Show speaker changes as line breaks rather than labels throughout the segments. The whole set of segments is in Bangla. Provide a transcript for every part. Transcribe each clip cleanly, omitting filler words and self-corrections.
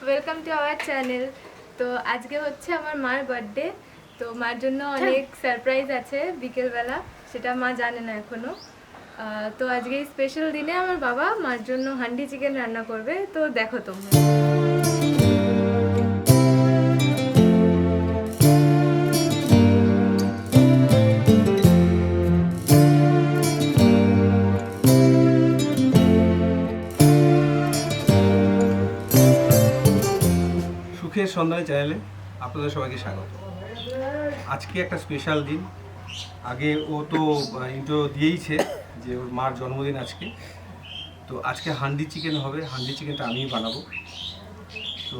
Welcome to our channel. তো আজকে হচ্ছে আমার মার বার্থডে। তো মার জন্য অনেক সারপ্রাইজ আছে বিকেলবেলা, সেটা মা জানে না এখনো। তো আজকে এই স্পেশাল দিনে আমার বাবা মার জন্য হান্ডি চিকেন রান্না করবে, তো দেখো তোমরা।
সুখের সন্ধানে চ্যানেলে আপনাদের সবাইকে স্বাগত। আজকে একটা স্পেশাল দিন। আগে ও তো ইন্ট্রো দিয়েইছে যে ওর মার জন্মদিন আজকে। তো আজকে হান্ডি চিকেন হবে, হান্ডি চিকেনটা আমিই বানাবো। তো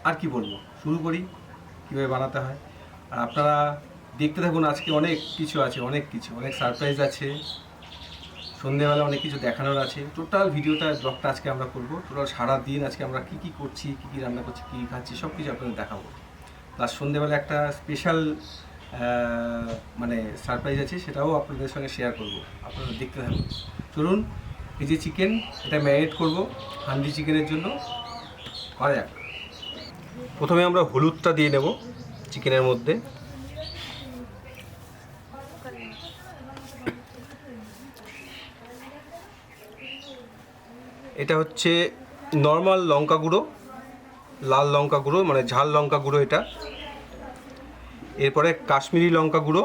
আর কি বলবো, শুরু করি কীভাবে বানাতে হয়। আর আপনারা দেখতে থাকুন, আজকে অনেক কিছু আছে, অনেক সারপ্রাইজ আছে, সন্ধ্যেবেলা অনেক কিছু দেখানোর আছে। টোটাল ভিডিওটা ব্লগটা আজকে আমরা করবো। টোটাল সারাদিন আজকে আমরা কী করছি, কী রান্না করছি, কী খাচ্ছি, সব কিছু আপনাদের দেখাবো। প্লাস সন্ধ্যেবেলা একটা স্পেশাল সারপ্রাইজ আছে, সেটাও আপনাদের সঙ্গে শেয়ার করব। আপনারা দেখতে থাকুন। চলুন, এই যে চিকেন, এটা ম্যারিনেট করব হান্ডি চিকেনের জন্য। করা যাক। প্রথমে আমরা হলুদটা দিয়ে নেব চিকেনের মধ্যে। এটা হচ্ছে নর্মাল লঙ্কা গুঁড়ো, লাল লঙ্কা গুঁড়ো, মানে ঝাল লঙ্কা গুঁড়ো এটা। এরপরে কাশ্মীরি লঙ্কা গুঁড়ো।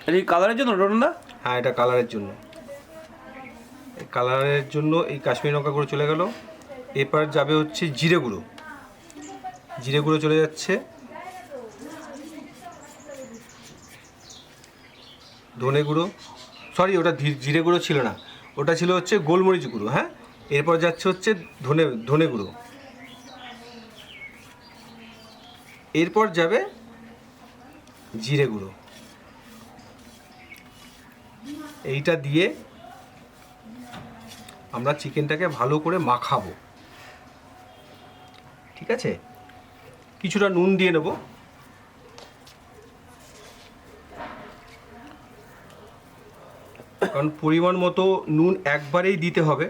এই কালারের জন্য না?
হ্যাঁ, এটা কালারের জন্য। এই কালারের জন্য এই কাশ্মীরি লঙ্কা গুঁড়ো চলে গেল। এরপর যাবে হচ্ছে জিরে গুঁড়ো, জিরে গুঁড়ো চলে যাচ্ছে। ধনে গুঁড়ো, সরি ওটা জিরে গুঁড়ো ছিল না, ওটা ছিল হচ্ছে গোলমরিচ গুঁড়ো। হ্যাঁ, এরপর যাচ্ছে হচ্ছে ধনে গুঁড়ো। এরপর যাবে জিরে গুঁড়ো। এইটা দিয়ে আমরা চিকেনটাকে ভালো করে মাখাবো। ঠিক আছে, কিছুটা নুন দিয়ে নেব। কারণ পরিমাণ মতো নুন একবারেই দিতে হবে,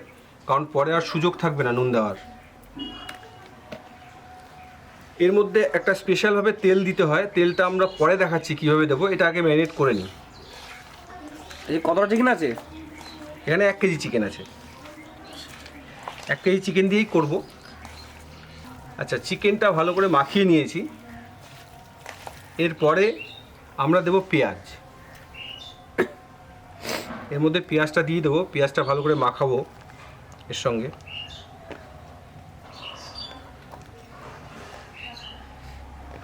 কারণ পরে আর সুযোগ থাকবে না নুন দেওয়ার। এর মধ্যে একটা স্পেশালভাবে তেল দিতে হয়, তেলটা আমরা পরে দেখাচ্ছি কীভাবে দেবো। এটা আগে ম্যারিনেট করে নিই।
এই কতটা চিকেন আছে?
এখানে 1 কেজি চিকেন আছে, 1 কেজি চিকেন দিয়েই করব। আচ্ছা, চিকেনটা ভালো করে মাখিয়ে নিয়েছি। এরপরে আমরা দেব পেঁয়াজ। এর মধ্যে পেঁয়াজটা দিয়ে দেবো, পেঁয়াজটা ভালো করে মাখাবো এর সঙ্গে।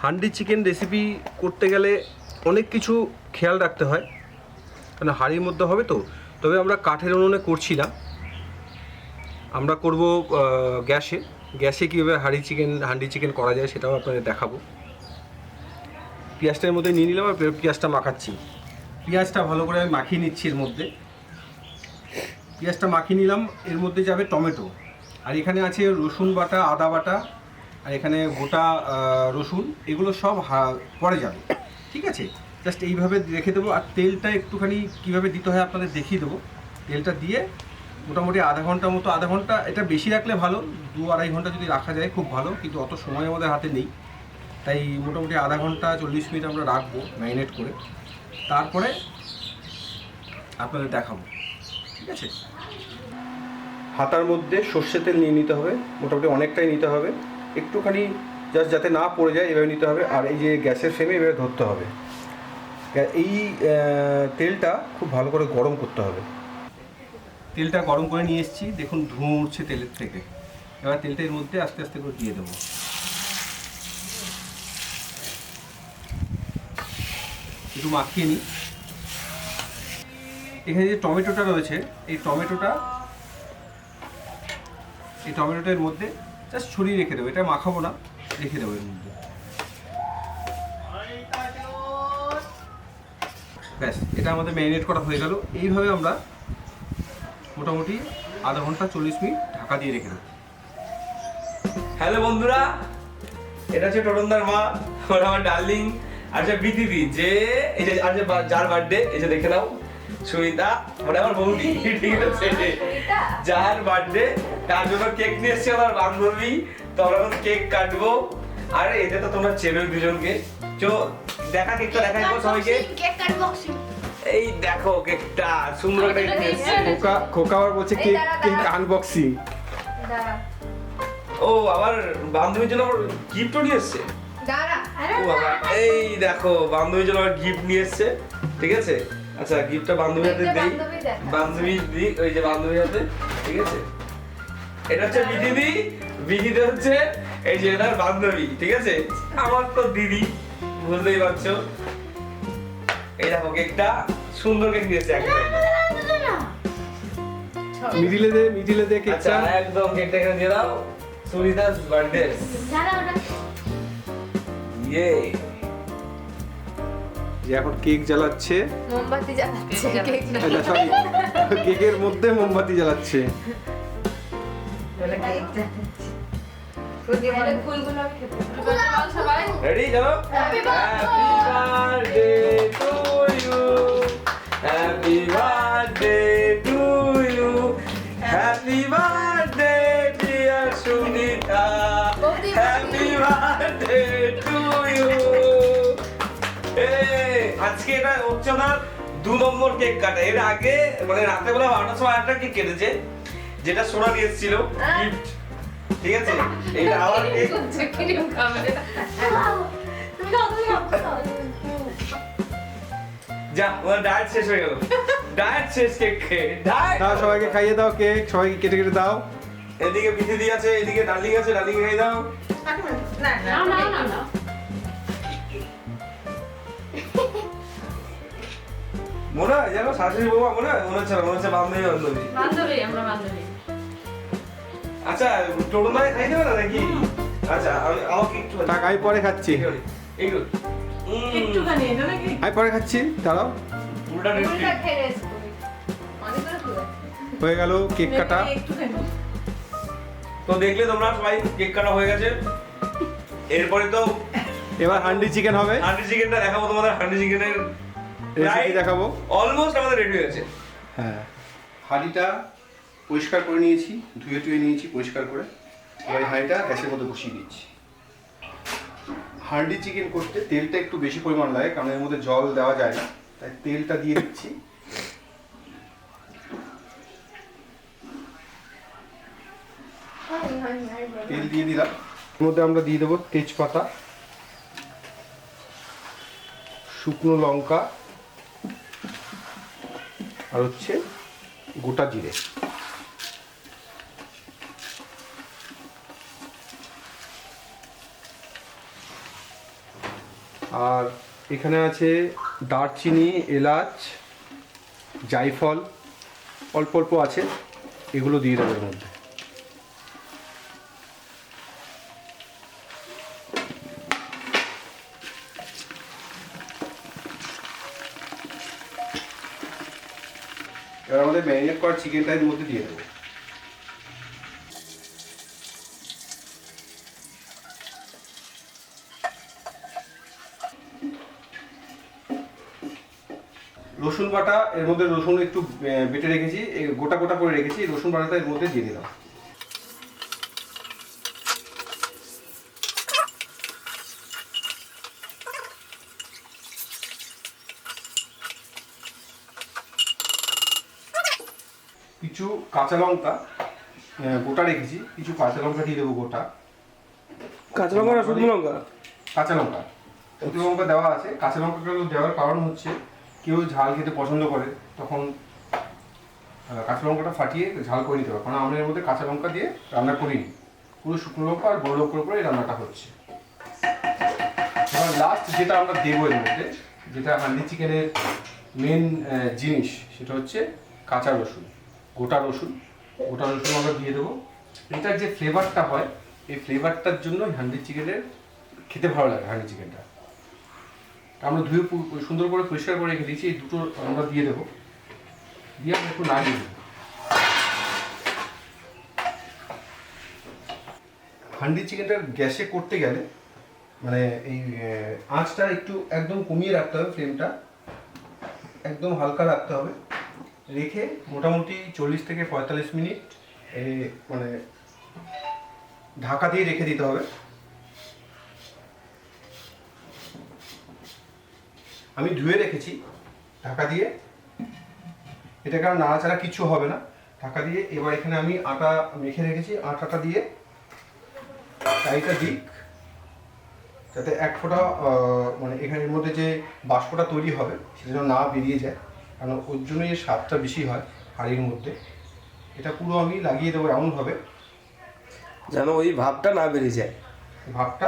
হান্ডি চিকেন রেসিপি করতে গেলে অনেক কিছু খেয়াল রাখতে হয়, কারণ হাঁড়ির মধ্যে হবে তো। তবে আমরা কাঠের উনুনে করছি না, আমরা করব গ্যাসে। গ্যাসে কীভাবে হান্ডি চিকেন করা যায় সেটাও আপনাদের দেখাবো। পেঁয়াজটার মধ্যে নিয়ে নিলাম আর পেঁয়াজটা মাখাচ্ছি। পেঁয়াজটা ভালো করে আমি মাখিয়ে নিচ্ছি। এর মধ্যে পেঁয়াজটা মাখিয়ে নিলাম। এর মধ্যে যাবে টমেটো, আর এখানে আছে রসুন বাটা, আদা বাটা, আর এখানে গোটা রসুন। এগুলো সব পরে যাবে। ঠিক আছে, জাস্ট এইভাবে রেখে দেবো। আর তেলটা একটুখানি কীভাবে দিতে হয় আপনাদের দেখিয়ে দেবো। তেলটা দিয়ে মোটামুটি আধা ঘন্টা মতো, আধা ঘন্টা এটা বেশি রাখলে ভালো, 2-2.5 ঘন্টা যদি রাখা যায় খুব ভালো, কিন্তু অত সময় আমাদের হাতে নেই। তাই মোটামুটি আধা ঘন্টা 40 মিনিট আমরা রাখবো ম্যারিনেট করে। তারপরে আপনাদের দেখাবো। ঠিক আছে, হাতার মধ্যে সর্ষে তেল নিয়ে নিতে হবে, মোটামুটি অনেকটাই নিতে হবে। একটুখানি জাস্ট যাতে না পড়ে যায় এভাবে নিতে হবে। আর এই যে গ্যাসের ফ্লেমে এভাবে ধরতে হবে। এই তেলটা খুব ভালো করে গরম করতে হবে। তেলটা গরম করে নিয়ে এসেছি, দেখুন ধোঁয়া উঠছে তেলের থেকে। এবার তেলটা এর মধ্যে আস্তে আস্তে করে দিয়ে দেবো। একটু মাখিয়ে নিই। এখানে যে টমেটোটা রয়েছে, এই টমেটোটার মধ্যে জাস্ট ছড়িয়ে রেখে দেবো। এটা মাখাবো না, রেখে দেবো এর মধ্যে। ব্যাস, এটা আমাদের ম্যারিনেট করা হয়ে গেল। এইভাবে আমরা মোটামুটি আধা ঘন্টা 40 মিনিট ঢাকা দিয়ে রেখে দেবো।
হ্যালো বন্ধুরা, এটা হচ্ছে টোটনদার মা, ওরা আমার ডার্লিং। আর যে বিদিদি, যে এই যে আর যে যার বার্থডে, এই যে দেখে নাও, সুনিতা মানে আমার বৌদি, ঠিক আছে,
এটা
যার বার্থডে তার জন্য কেক নিয়ে এসেছে আমার বান্ধবী। তো আমরা এখন কেক কাটবো। আর এতে তো তোমরা চেনোই দুজনকে। চো দেখা কেকটা দেখাই দাও সবাইকে।
কেক কাট বক্সিং
এই দেখো কেকটা, সুন্দর একটা কেক নিয়ে এসেছে।
খোকা আবার বলছে
এই
কেক
দাঁড়া,
কেক
দাঁড়া।
আনবক্সিং।
দাঁড়া
ও আবার বান্ধবীর জন্য আবার গিফটও নিয়ে এসেছে।
দাঁড়া
ও বাবা, এই দেখো বান্ধবীর জন্য আবার গিফট নিয়ে এসেছে, ঠিক আছে। আচ্ছা গিফটটা বান্ধবীর হাতে
এই যে
দেই।
বান্ধবী দেখা।
বান্ধবী দি, ওই যে বান্ধবীর হাতে, ঠিক আছে। এটা হচ্ছে বিদিদি, বিদিদি হচ্ছে এই যে এটার বান্ধবী, ঠিক আছে। আমার তো দিদি, বুঝতেই পারছো। এই দেখো কেকটা, সুন্দর কেক নিয়েছে একদম।
মিডিলে দে
আচ্ছা
কেকটা।
একদম কেকটা এখানে দিয়ে দাও। সুনিতা's বার্থডে। ইয়ে
যে এখন কেক জ্বালাচ্ছে।
মোমবাতি জ্বালাচ্ছে কেক না।
আচ্ছা সরি, কেকের মধ্যে মোমবাতি জ্বালাচ্ছে।
ফুলগুলো আমি খেতে পারি। সবাই
রেডি চলো।
Happy
happy birthday to you, happy birthday to you, happy birthday dear Sunita, happy birthday to you. আজকে এটা হচ্ছে না 2 নম্বর কেক কাটা। এর আগে মানে রাতে বেলা 12টার সময় একটা কেক কেটেছে, যেটা সোনা নিয়ে এসেছিল গিফট, ঠিক আছে। এটা আবার কেক। যা ওর ডায়েট শেষ হয়ে গেল, ডায়েট শেষ কেক খেয়ে ডায়েট।
দাও সবাইকে খাইয়ে দাও কেক, সবাইকে কেটে কেটে দাও।
এদিকে বিথি আছে, এদিকে ডার্লিং আছে, ডার্লিং খাই দাও। মনে হয় জানো শাশুড়ি বৌমা, মনে হয় মনে হচ্ছে না, মনে হচ্ছে বান্ধবী বান্ধবী। আচ্ছা টোটনদাকে খাই দেবে না নাকি? আচ্ছা আমাকে একটু
থাক আমি পরে খাচ্ছি,
একটু
আমি পরে খাচ্ছি, দাঁড়াও।
উল্টা রেসিপি।
ফুলটা খেয়ে rest করি। অনেকগুলো ফুল আছে।
হয়ে গেল কেক কাটা।
তো দেখলে তোমরা সবাই কেক কাটা হয়ে গেছে। এরপরে তো
এবার হান্ডি চিকেন হবে,
হান্ডি চিকেনটা দেখাবো তোমাদের। হান্ডি চিকেনের
রেসিপি দেখাবো।
অলমোস্ট আমাদের রেডি হয়ে গেছে।
হ্যাঁ, হাঁড়িটা পরিষ্কার করে নিয়েছি, ধুয়ে টুয়ে নিয়েছি পরিষ্কার করে। এবার এই হাঁড়িটা গ্যাসের মধ্যে বসিয়ে দিচ্ছি। হান্ডি চিকেন করতে তেলটা একটু বেশি পরিমাণ লাগে, কারণ এর মধ্যে জল দেওয়া যায় না, তাই তেলটা দিয়ে দিচ্ছি। তেল দিয়ে দিলাম। এর মধ্যে আমরা দিয়ে দেবো তেজপাতা, শুকনো লঙ্কা, আর হচ্ছে গোটা জিরে। আর এখানে আছে দারচিনি, এলাচ, জায়ফল, অল্প অল্প আছে, এগুলো দিয়ে দেবো এর মধ্যে। এবার আমাদের ম্যারিনেট করা চিকেনটা এর মধ্যে দিয়ে দেবো। রসুন বাটা, এর মধ্যে রসুন একটু বেটে রেখেছি, গোটা গোটা করে রেখেছি, রসুন বাটাটা এর মধ্যে দিয়ে দিলাম। কিছু কাঁচা লঙ্কা গোটা রেখেছি, কিছু কাঁচা লঙ্কা দিয়ে দেবো গোটা।
কাঁচা লঙ্কা না শুকনো লঙ্কা?
কাঁচা লঙ্কা, শুকনো লঙ্কা দেওয়া আছে। কাঁচা লঙ্কাগুলো দেওয়ার কারণ হচ্ছে কেউ ঝাল খেতে পছন্দ করে, তখন কাঁচা লঙ্কাটা ফাটিয়ে ঝাল করে নিতে হবে, কারণ আমরা এর মধ্যে কাঁচা লঙ্কা দিয়ে রান্না করিনি, পুরো শুকনো লঙ্কা আর বড় লঙ্কার উপরে এই রান্নাটা হচ্ছে। এবার লাস্ট যেটা আমরা দেবো এর মধ্যে, যেটা হান্ডি চিকেনের মেন জিনিস, সেটা হচ্ছে কাঁচা রসুন, গোটা রসুন। গোটা রসুন আমরা দিয়ে দেবো। এটার যে ফ্লেভারটা হয়, এই ফ্লেভারটার জন্য হান্ডি চিকেনের খেতে ভালো লাগে। হান্ডি চিকেনটা আমরা ধুয়ে সুন্দর করে পরিষ্কার করে রেখে দিয়েছি, এই দুটো আমরা দিয়ে দেবো, দিয়ে আমরা একটু নাড়িয়ে দেবো। হান্ডি চিকেনটা গ্যাসে করতে গেলে মানে এই আঁচটা একটু একদম কমিয়ে রাখতে হবে, ফ্লেমটা একদম হালকা রাখতে হবে। রেখে মোটামুটি 40 থেকে 45 মিনিট মানে ঢাকা দিয়ে রেখে দিতে হবে। আমি ধুয়ে রেখেছি ঢাকা দিয়ে, এটাকে আর নাড়াচাড়া কিছু হবে না ঢাকা দিয়ে। এবার এখানে আমি আটা মেখে রেখেছি, আটাটা দিয়ে চারিটা দিক যাতে এক ফোঁটা মানে এখানের মধ্যে যে বাষ্পটা তৈরি হবে সেটা যেন না বেরিয়ে যায়, কারণ ওর জন্যই এর স্বাদটা বেশি হয় হাঁড়ির মধ্যে। এটা পুরো আমি লাগিয়ে দেবো এমনভাবে
যেন ওই ভাবটা না বেরিয়ে যায়।
ভাবটা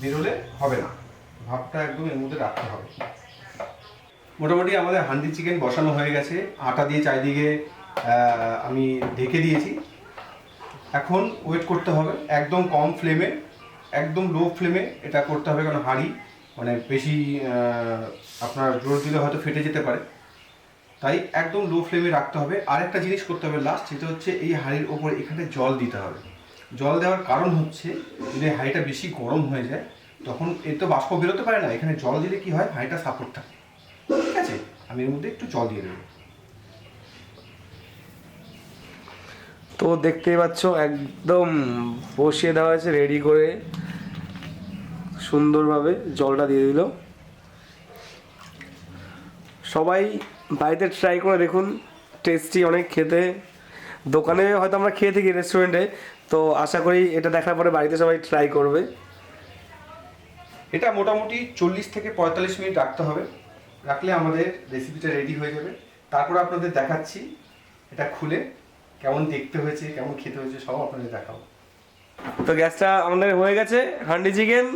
বেরোলে হবে না, ভাবটা একদম এর মধ্যে রাখতে হবে। মোটামুটি আমাদের হান্ডি চিকেন বসানো হয়ে গেছে, আটা দিয়ে চারিদিকে আমি ঢেকে দিয়েছি। এখন ওয়েট করতে হবে একদম কম ফ্লেমে, একদম লো ফ্লেমে এটা করতে হবে, কারণ হাঁড়ি মানে বেশি আপনার জোর দিলে হয়তো ফেটে যেতে পারে, তাই একদম লো ফ্লেমে রাখতে হবে। আরেকটা জিনিস করতে হবে লাস্ট, সেটা হচ্ছে এই হাঁড়ির ওপরে এখানে জল দিতে হবে। জল দেওয়ার কারণ হচ্ছে যদি হাঁড়িটা বেশি গরম হয়ে যায় তখন এর তো বাষ্প বেরোতে পারে না, এখানে জল দিলে কি হয় হাঁড়িটা সাপোর্ট থাকে। ঠিক আছে, আমি এর মধ্যে একটু জল দিয়ে দেবো।
তো দেখতেই পাচ্ছ একদম বসিয়ে দেওয়া হয়েছে রেডি করে, সুন্দরভাবে জলটা দিয়ে দিল। সবাই বাড়িতে ট্রাই করে দেখুন, টেস্টি অনেক খেতে। দোকানে হয়তো আমরা খেয়ে থাকি রেস্টুরেন্টে, তো আশা করি এটা দেখার পরে বাড়িতে সবাই ট্রাই করবে।
এটা মোটামুটি 40 থেকে 45 মিনিট রাখতে হবে, রাখলে আমাদের রেসিপিটা রেডি হয়ে যাবে। তারপর আপনাদের দেখাচ্ছি এটা খুলে কেমন দেখতে হয়েছে, কেমন খেতে হয়েছে, সব আপনাদের দেখাবো।
তো গ্যাসটা আমাদের হয়ে গেছে, হান্ডি চিকেন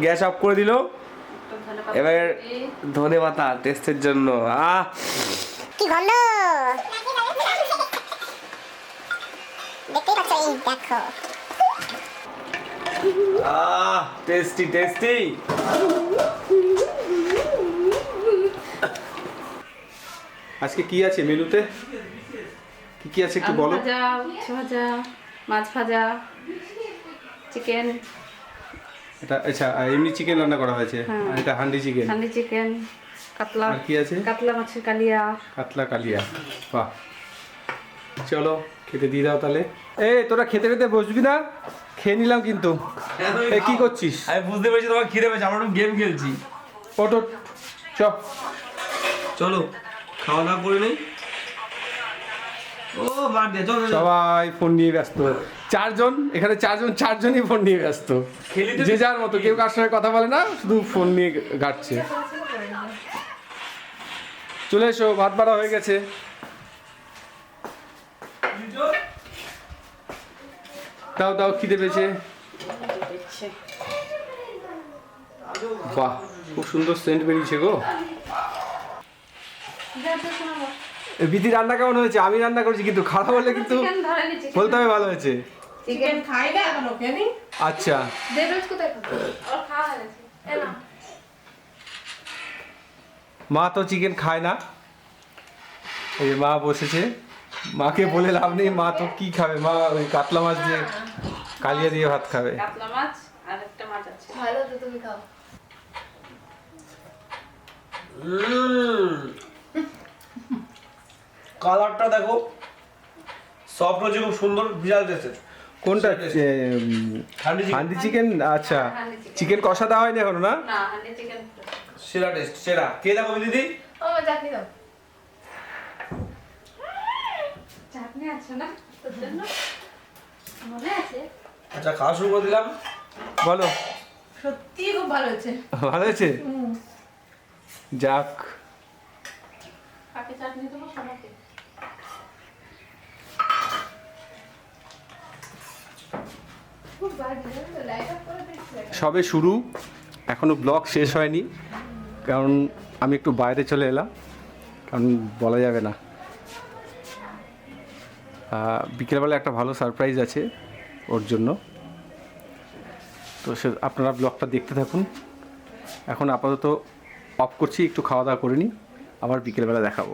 গ্যাস অফ করে দিল। এবার ধনে পাতা টেস্টের জন্য।
কি গন্ধ! দেখতেই পাচ্ছ, এই দেখো।
Tasty tasty.
আজকে কি আছে মেনুতে, কি কি আছে একটু বলো।
ভাজা, উচ্ছে ভাজা, মাছ ভাজা, চিকেন,
এটা আচ্ছা এমনি চিকেন রান্না করা হয়েছে, আর এটা হান্ডি চিকেন,
হান্ডি চিকেন, কাতলা,
আর কি আছে
কাতলা মাছের কালিয়া।
কাতলা কালিয়া। বাহ, চলো খেতে দিয়ে দাও তাহলে। তোরা খেতে খেতে বসবি না? খেয়ে নিলাম কিন্তু। কি করছিস?
আমি বুঝতে পেরেছি তোমার খিদে পেয়েছে, আমরা একটু গেম খেলছি।
ওটো চ,
চলো খাওয়া দাওয়া করে নেই। ও বাদ দে, চলো চলো।
সবাই ফোন নিয়ে ব্যস্ত, চারজন এখানে, চারজনই ফোন নিয়ে ব্যস্ত,
খেলিতে
যে যার মতো, কেউ কার সঙ্গে কথা বলে না, শুধু ফোন নিয়ে ঘাটছে। চলে এসো, ভাত বাড়া হয়ে গেছে। দাও দাও, খিদে পেয়েছে। বাহ, খুব সুন্দর সেন্ট বেরিয়েছে গো। বিধি রান্না কেমন হয়েছে? আমি রান্না করেছি কিন্তু, খারাপ হলে কিন্তু বলতে হবে ভালো হয়েছে।
চিকেন খাই না এখন ওকে নি।
আচ্ছা,
দেবরাজ কোথায় খাবে? ওর খাওয়া হয়ে গেছে। এ নাও।
মা তো চিকেন খায় না, এই যে মা বসেছে, মাকে বলে লাভ নেই, মা তো কি খাবে, মা ওই কাতলা মাছ দিয়ে কালিয়া দিয়ে ভাত খাবে।
কাতলা মাছ আর একটা মাছ আছে।
ভালো তো, তুমি খাও।
কালারটা দেখো, সফট হচ্ছে, খুব সুন্দর, বিশাল টেস্টের।
কোনটা?
হান্ডি চিকেন।
হান্ডি চিকেন। আচ্ছা,
হান্ডি চিকেন।
চিকেন কষা দেওয়া হয়নি এখনো না?
না, হান্ডি চিকেন।
সেরা টেস্ট, সেরা। কে দেখো দিদি?
ও চাটনি দাও।
চাটনি আছে না তোর জন্য? মনে আছে?
আচ্ছা, খাওয়া শুরু করে দিলাম।
বলো,
সত্যি খুব ভালো হয়েছে।
ভালো হয়েছে? যাক,
কাকে চাটনি দেবো? সবাইকে।
খুব ভালো, লাইট অফ করে দিচ্ছি।
সবে শুরু, এখনো ব্লগ শেষ হয়নি, কারণ আমি একটু বাইরে চলে এলাম, কারণ বলা যাবে না। বিকেলবেলা একটা ভালো সারপ্রাইজ আছে ওর জন্য, তো আপনারা ব্লগটা দেখতে থাকুন। এখন আপাতত অফ করছি, একটু খাওয়া দাওয়া করে নিই, আবার বিকেলবেলা দেখাবো।